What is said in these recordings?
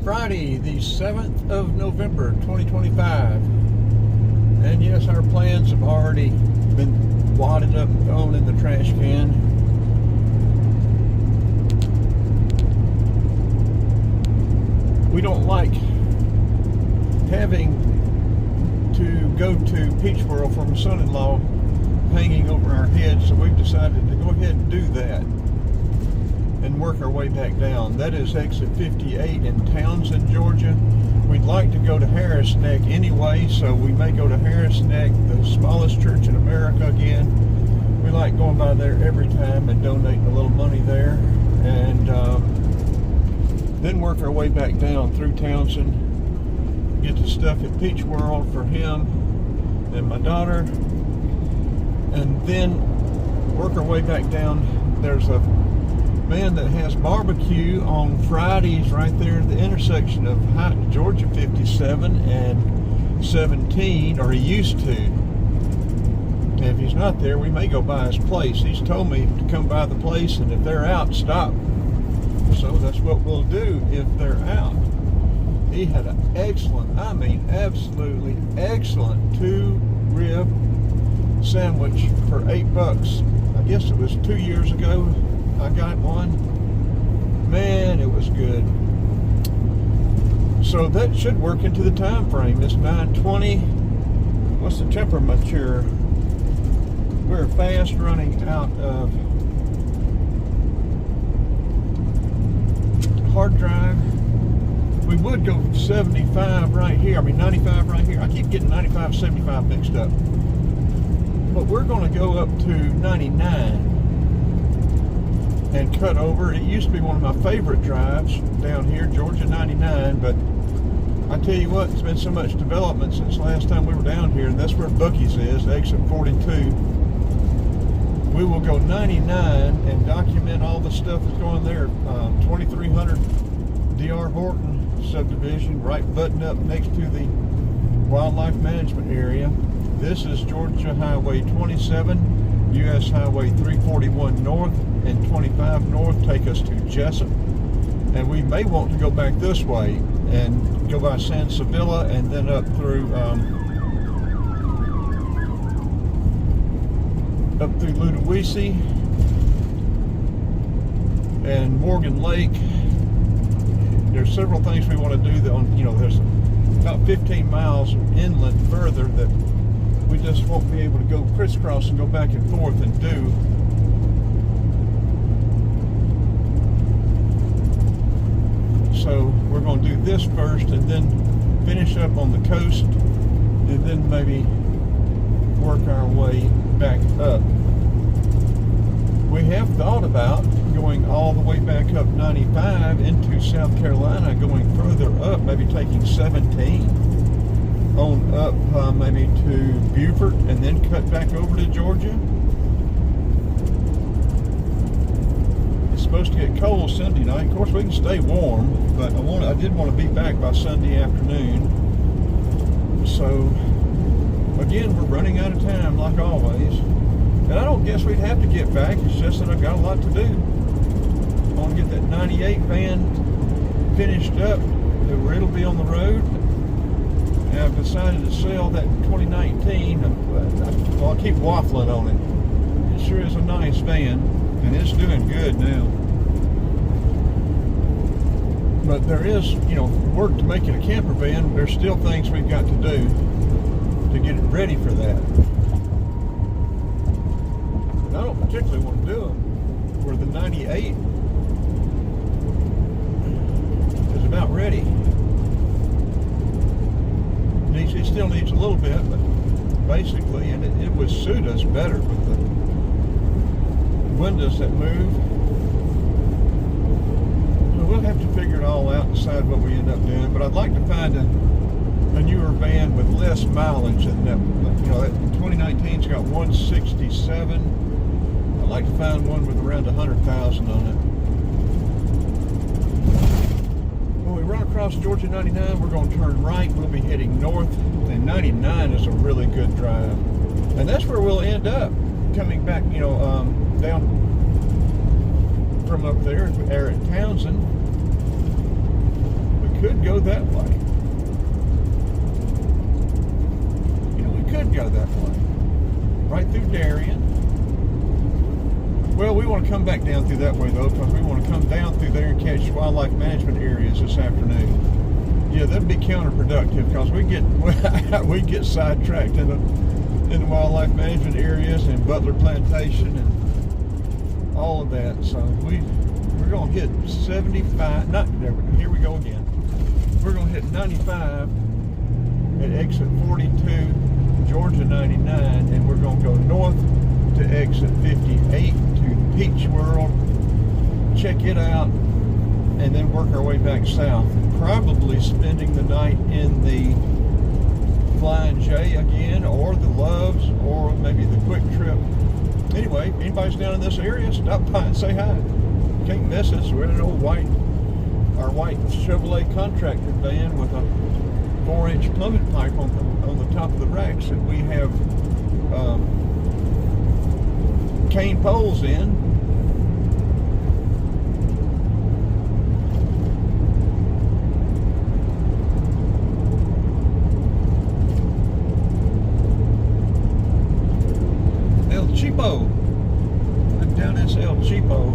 Friday, the 7th of November, 2025. And yes, our plans have already been wadded up and thrown in the trash can. We don't like having to go to Peach World for my son-in-law hanging over our heads, so we've decided to go ahead and do that and work our way back down. That is exit 58 in Townsend, Georgia. We'd like to go to Harris Neck anyway, so we may go to Harris Neck, the smallest church in America again. We like going by there every time and donating a little money there, and then work our way back down through Townsend, get the stuff at Peach World for him and my daughter, and then work our way back down. There's a man that has barbecue on Fridays right there at the intersection of Georgia 57 and 17, or he used to. And if he's not there, we may go by his place. He's told me to come by the place, and if they're out, stop. So that's what we'll do if they're out. He had an excellent, I mean absolutely excellent 2-rib sandwich for $8. I guess it was 2 years ago I got one. Man, it was good. So that should work into the time frame. It's 9:20. What's the temperature? We're fast running out of hard drive. We would go 75 right here. I mean 95 right here. I keep getting 95, 75 mixed up. But we're going to go up to 99 and cut over. It used to be one of my favorite drives down here, Georgia 99, but I tell you what, it's been so much development since last time we were down here, and that's where Buc-ee's is, exit 42. We will go 99 and document all the stuff that's going there. 2300 D.R. Horton subdivision, right button up next to the wildlife management area. This is Georgia Highway 27, U.S. Highway 341 North and 25 North take us to Jessup. And we may want to go back this way and go by San Sevilla and then up through Ludowici and Morgan Lake. There's several things we want to do that on, there's about 15 miles inland further that we just won't be able to go crisscross and go back and forth and do. So we're going to do this first and then finish up on the coast and then maybe work our way back up. We have thought about going all the way back up 95 into South Carolina, going further up, maybe taking 17 on up maybe to Beaufort and then cut back over to Georgia. It's supposed to get cold Sunday night. Of course, we can stay warm, but I did want to be back by Sunday afternoon. So again, we're running out of time like always. And I don't guess we'd have to get back. It's just that I've got a lot to do. I want to get that 98 van finished up where it'll be on the road. And I've decided to sell that 2019. I'll keep waffling on it. It sure is a nice van, and it's doing good now. But there is, work to make it a camper van. There's still things we've got to do to get it ready for that. And I don't particularly want to do them where the 98 is about ready. It still needs a little bit, but basically, and it would suit us better with the windows that move. So we'll have to figure it all out and decide what we end up doing. But I'd like to find a newer van with less mileage than that. That 2019's got 167. I'd like to find one with around 100,000 on it. When we run across Georgia 99, we're going to turn right. We'll be heading north, and 99 is a really good drive. And that's where we'll end up, coming back, down from up there at Townsend. We could could go that way. You know, we could go that way. Right through Darien. Well, we want to come back down through that way, though, because we want to come down through there and catch wildlife management areas this afternoon. Yeah, that'd be counterproductive, because we get sidetracked in the wildlife management areas and Butler Plantation and all of that. So we're going to hit 75. Here we go again. We're going to hit 95 at exit 42, Georgia 99, and we're going to go north to exit 58 to Peach World, check it out, and then work our way back south. Probably spending the night in the Flying J again, or the Loves, or maybe the Quick Trip. Anyway, anybody's down in this area, stop by and say hi. Can't miss us. We're in an old white Chevrolet contractor van with a 4-inch plumbing pipe on the top of the racks that we have cane poles in. El Cheapo. I'm down this El Cheapo.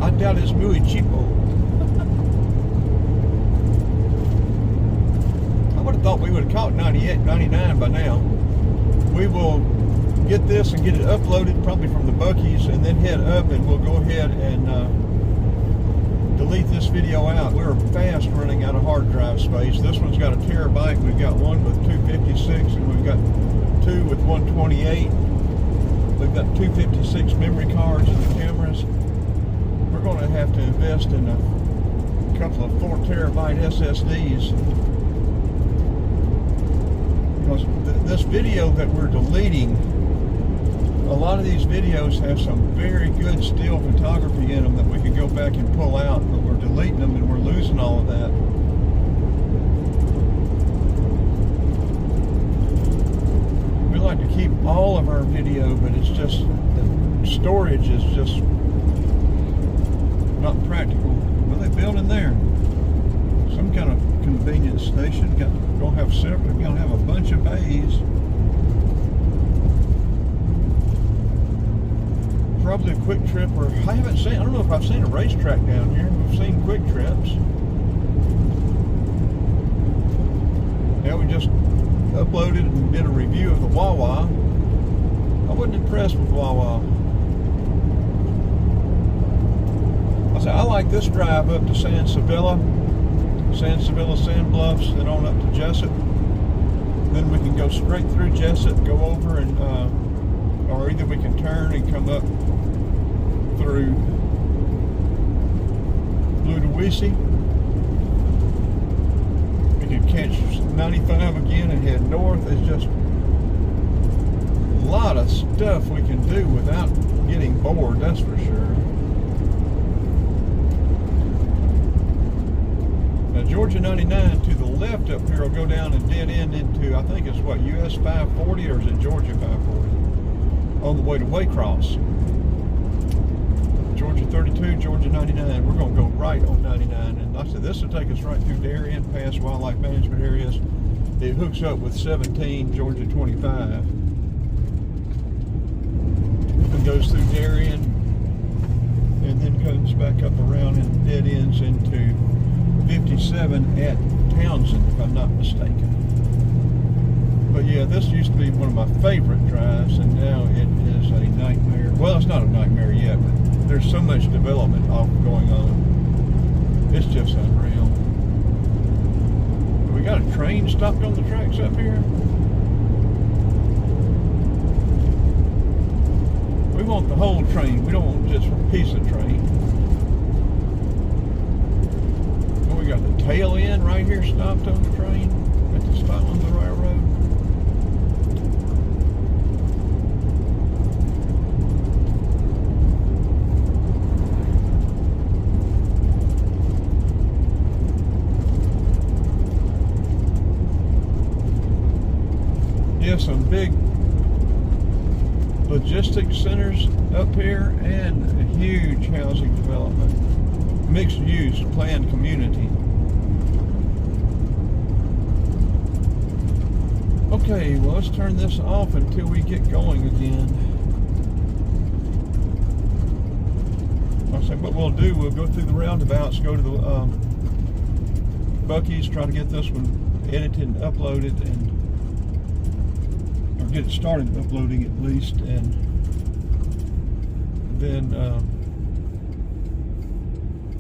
I doubt it's muy cheapo. I would have thought we would have caught 98, 99 by now. We will get this and get it uploaded probably from the Buc-ee's and then head up, and we'll go ahead and delete this video out. We're fast running out of hard drive space. This one's got a terabyte. We've got one with 256 and we've got two with 128. We've got 256 memory cards in the cameras. We're going to have to invest in a couple of 4 terabyte SSDs. Because this video that we're deleting, a lot of these videos have some very good still photography in them that we could go back and pull out, but we're deleting them and we're losing all of that. We like to keep all of our video, but it's just, the storage is just not practical. What are they building there? Some kind of convenience station. Gonna have separate. Gonna have a bunch of bays. Probably a Quick Trip, or I haven't seen. I don't know if I've seen a racetrack down here. We've seen Quick Trips. Yeah, we just uploaded and did a review of the Wawa. I wasn't impressed with Wawa. I like this drive up to San Sevilla, Sand Bluffs, then on up to Jessup. Then we can go straight through Jessup, go over, and or either we can turn and come up through Ludowici. We can catch 95 again and head north. It's just a lot of stuff we can do without getting bored, that's for sure. Georgia 99 to the left up here will go down and dead end into, I think it's what, US 540, or is it Georgia 540? On the way to Waycross. Georgia 32, Georgia 99. We're going to go right on 99. And like I said, this will take us right through Darien, past wildlife management areas. It hooks up with 17, Georgia 25. And goes through Darien and then comes back up around and dead ends into 57 at Townsend, if I'm not mistaken. But yeah, this used to be one of my favorite drives, and now it is a nightmare. Well, it's not a nightmare yet, but there's so much development going on. It's just unreal. We got a train stopped on the tracks up here. We want the whole train. We don't want just a piece of train. We got the tail end right here stopped on the train at the stop on the railroad. Yeah, some big logistics centers up here and a huge housing development. mixed-use planned community. Okay, well, let's turn this off until we get going again. I'll say what we'll do, we'll go through the roundabouts, go to the Buc-ee's, try to get this one edited and uploaded, or get it started uploading at least, and then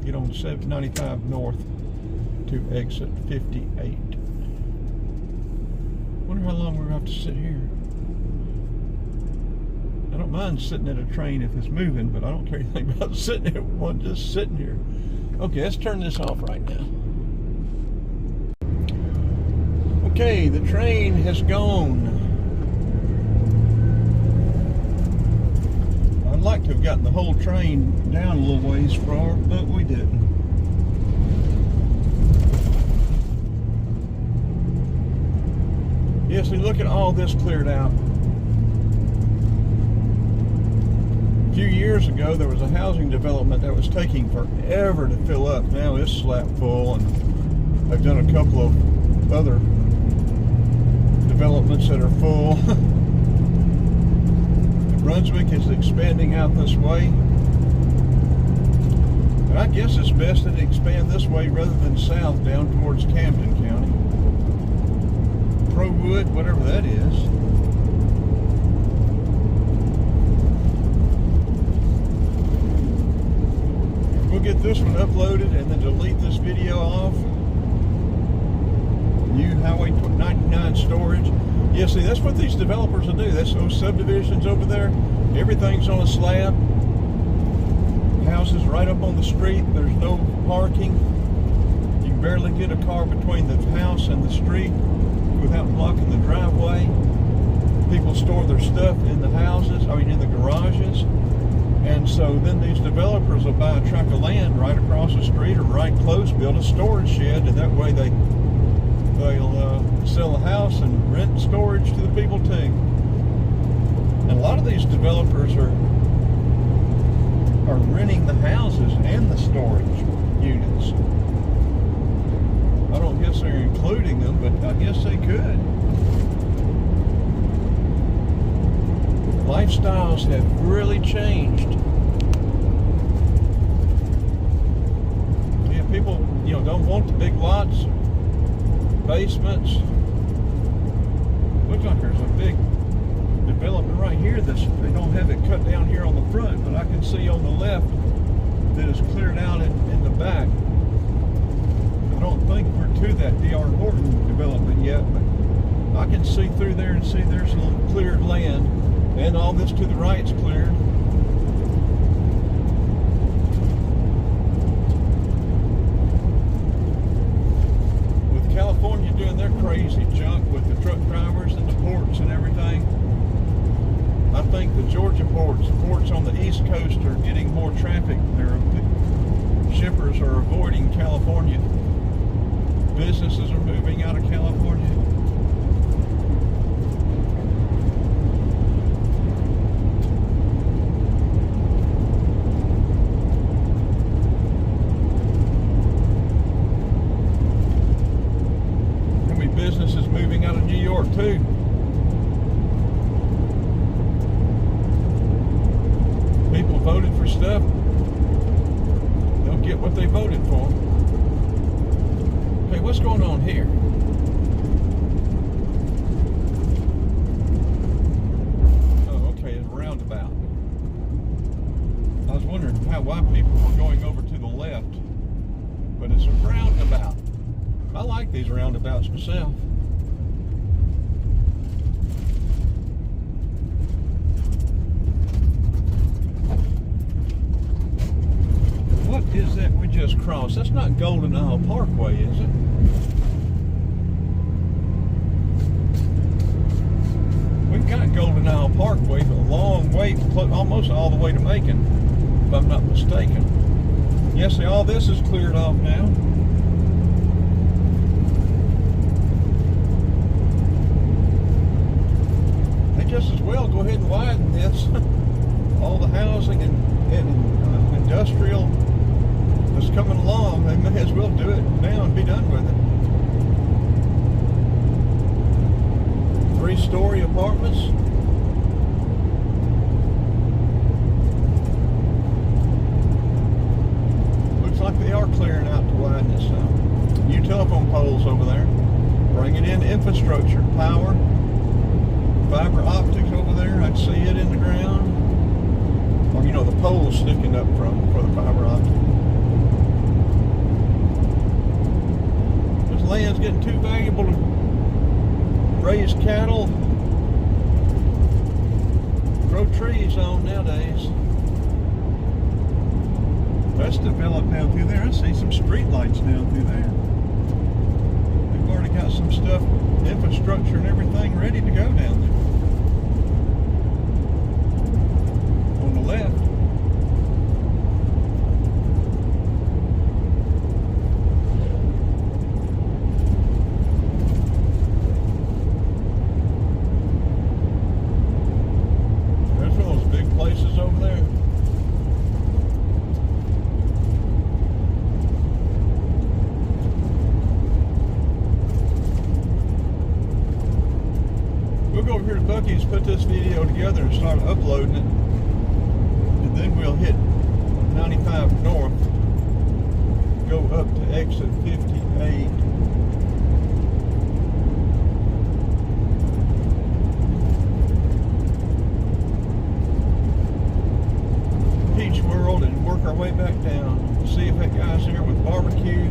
get on 95 North to exit 58. Wonder how long we're going to have to sit here. I don't mind sitting at a train if it's moving, but I don't care anything about sitting at one just sitting here. Okay, let's turn this off right now. Okay, the train has gone. I'd like to have gotten the whole train down a little ways far, but we didn't. Yes, we look at all this cleared out. A few years ago, there was a housing development that was taking forever to fill up. Now it's slap full, and they've done a couple of other developments that are full. Brunswick is expanding out this way. And I guess it's best that it expand this way rather than south down towards Camden County. Crowwood, whatever that is. We'll get this one uploaded and then delete this video off. New Highway 99 storage. Yeah, see, that's what these developers will do. That's those subdivisions over there. Everything's on a slab. Houses right up on the street. There's no parking. You can barely get a car between the house and the street without blocking the driveway. People store their stuff in the houses, in the garages. And so then these developers will buy a tract of land right across the street or right close, build a storage shed, and that way they'll sell the house and rent storage to the people too. And a lot of these developers are renting the houses and the storage units. I don't guess they're including them, but I guess they could. Lifestyles have really changed. Yeah, people, don't want the big lots, basements. Looks like there's a big development right here. They don't have it cut down here on the front, but I can see on the left that it's cleared out in the back. I don't think we're to that D.R. Horton development yet, but I can see through there and see there's some cleared land, and all this to the right's cleared. With California doing their crazy junk with the truck drivers and the ports and everything, I think the Georgia ports on the East Coast are getting more traffic. Shippers are avoiding California. Businesses are moving out of California. There'll be businesses moving out of New York too. People voted for stuff, they'll get what they voted for. Okay, what's going on here? Oh, okay, it's a roundabout. I was wondering why people were going over to the left, but it's a roundabout. I like these roundabouts myself. What is that we just crossed? That's not Golden Isle Parkway, is it? We've got Golden Isle Parkway, but a long way, almost all the way to Macon, if I'm not mistaken. Yes, see, all this is cleared off now. They just as well go ahead and widen this. All the housing and industrial is coming along. They may as well do it now and be done with it. 3-story apartments. Looks like they are clearing out to widen this out. New telephone poles over there. Bringing in infrastructure, power, fiber optics over there. I'd see it in the ground. Or, you know, the poles sticking up from for the fiber optic. This land's getting too valuable to raise cattle, grow trees on nowadays. That's developed down through there. I see some street lights down through there. They've already got some stuff, infrastructure and everything ready to go down there. On the left. There's one of those big places over there. We'll go over here to Buc-ee's, put this video together and start uploading it. And then we'll hit 95 North, go up to exit 58. Peach World and work our way back down. See if that guy's there with barbecue.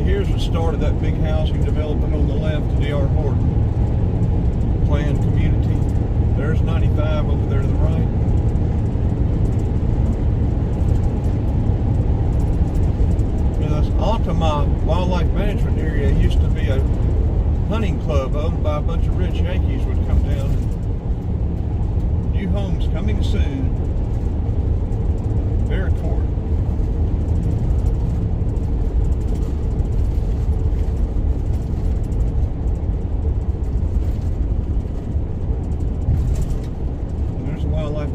Here's the start of that big housing development on the left, D.R. Horton. Planned community. There's 95 over there to the right. Now this Altamont Wildlife Management Area used to be a hunting club owned by a bunch of rich Yankees would come down. New homes coming soon. Barrack Ford.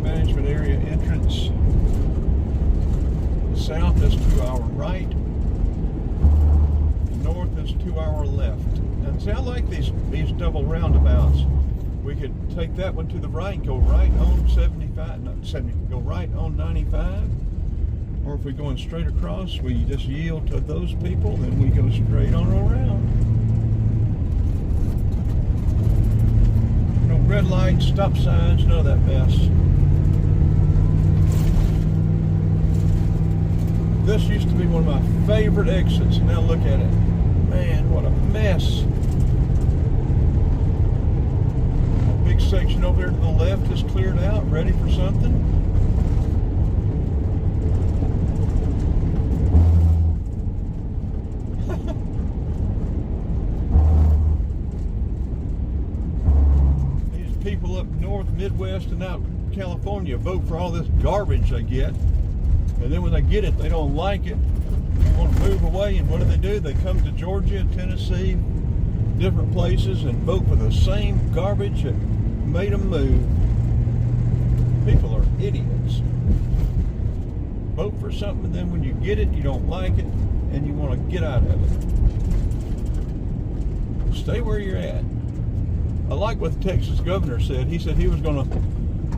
Management area entrance. South is to our right. North is to our left. And see, I like these double roundabouts. We could take that one to the right, go right on 75, not 70, go right on 95. Or if we're going straight across, we just yield to those people, then we go straight on around. No red lights, stop signs, none of that mess. This used to be one of my favorite exits. Now look at it. Man, what a mess. A big section over there to the left is cleared out, ready for something. These people up north, Midwest, and out California vote for all this garbage they get. And then when they get it, they don't like it. They want to move away, and what do? They come to Georgia, Tennessee, different places, and vote for the same garbage that made them move. People are idiots. Vote for something, and then when you get it, you don't like it, and you want to get out of it. Stay where you're at. I like what the Texas governor said. He said he was going to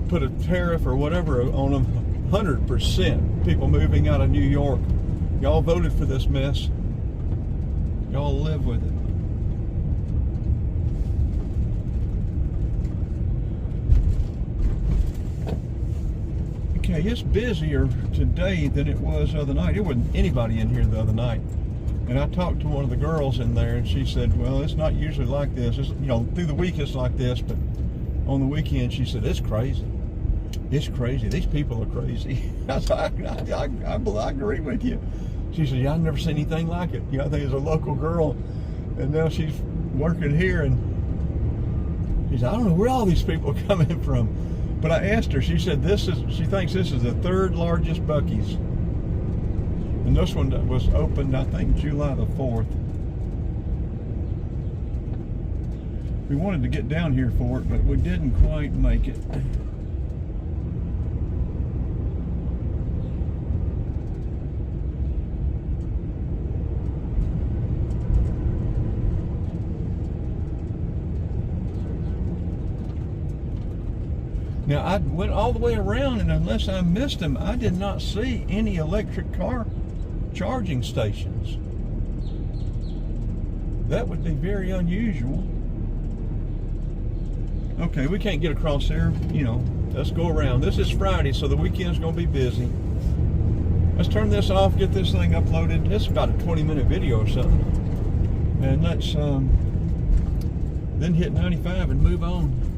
put a tariff or whatever on them. 100% people moving out of New York. Y'all voted for this mess. Y'all live with it. Okay, it's busier today than it was the other night. There wasn't anybody in here the other night. And I talked to one of the girls in there, and she said, well, it's not usually like this. It's, you know, through the week it's like this, but on the weekend, she said, it's crazy. It's crazy. These people are crazy. I agree with you. She said, yeah, I've never seen anything like it. You know, I think it's a local girl, and now she's working here, and she said, I don't know where all these people are coming from. But I asked her, she said she thinks this is the 3rd largest Buc-ee's. And this one was opened, I think, July the 4th. We wanted to get down here for it, but we didn't quite make it. Now, I went all the way around, and unless I missed them, I did not see any electric car charging stations. That would be very unusual. Okay, we can't get across there. You know, let's go around. This is Friday, so the weekend's going to be busy. Let's turn this off, get this thing uploaded. It's about a 20-minute video or something. And let's then hit 95 and move on.